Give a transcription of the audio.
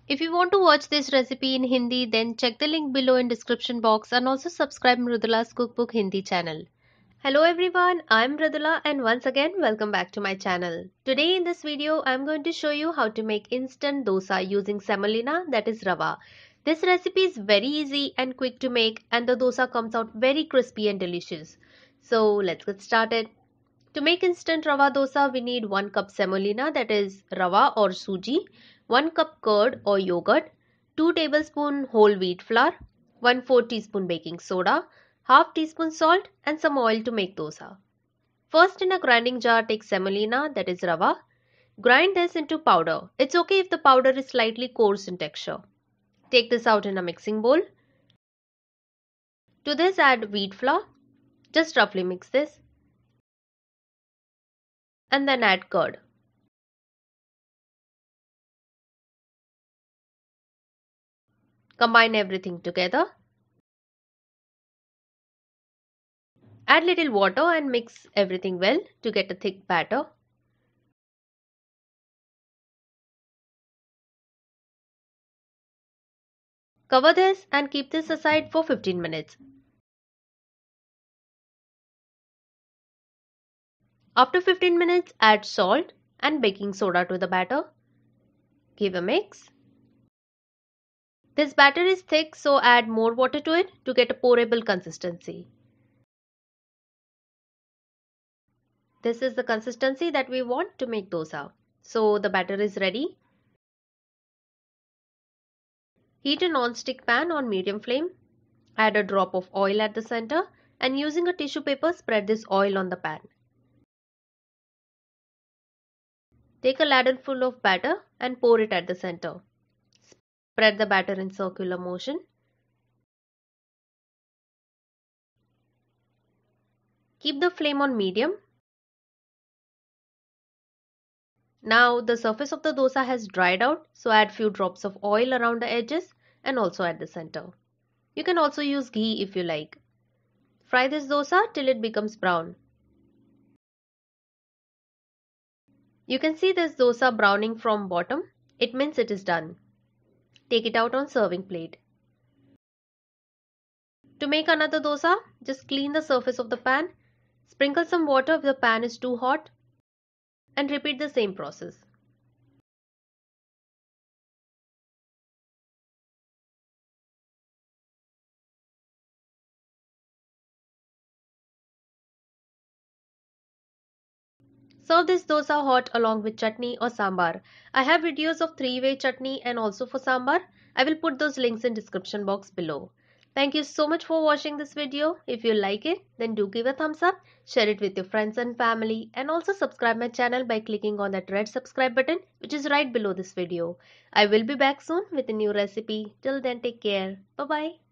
If you want to watch this recipe in Hindi, then check the link below in description box and also subscribe Mridula's Cookbook Hindi channel. Hello everyone, I'm Mridula and once again welcome back to my channel. Today in this video, I'm going to show you how to make instant dosa using semolina, that is rawa. This recipe is very easy and quick to make and the dosa comes out very crispy and delicious. So let's get started. To make instant rava dosa, we need 1 cup semolina, that is rawa or sooji, 1 cup curd or yogurt, 2 tablespoon whole wheat flour, 1/4 teaspoon baking soda, half teaspoon salt and some oil to make dosa. First, in a grinding jar, take semolina, that is rava. Grind this into powder. It's okay if the powder is slightly coarse in texture. Take this out in a mixing bowl. To this, add wheat flour. Just roughly mix this. And then add curd. Combine everything together. Add little water and mix everything well to get a thick batter. Cover this and keep this aside for 15 minutes. After 15 minutes, add salt and baking soda to the batter. Give a mix. This batter is thick, so add more water to it to get a pourable consistency. This is the consistency that we want to make dosa. So the batter is ready. Heat a non-stick pan on medium flame. Add a drop of oil at the center and using a tissue paper spread this oil on the pan. Take a ladle full of batter and pour it at the center. Spread the batter in circular motion. Keep the flame on medium. Now the surface of the dosa has dried out, so add few drops of oil around the edges and also at the center. You can also use ghee if you like. Fry this dosa till it becomes brown. You can see this dosa browning from bottom. It means it is done. Take it out on serving plate. To make another dosa, just clean the surface of the pan. Sprinkle some water if the pan is too hot and repeat the same process. Serve this dosa hot along with chutney or sambar. I have videos of 3-way chutney and also for sambar. I will put those links in description box below. Thank you so much for watching this video. If you like it, then do give a thumbs up, share it with your friends and family and also subscribe my channel by clicking on that red subscribe button which is right below this video. I will be back soon with a new recipe. Till then, take care. Bye bye.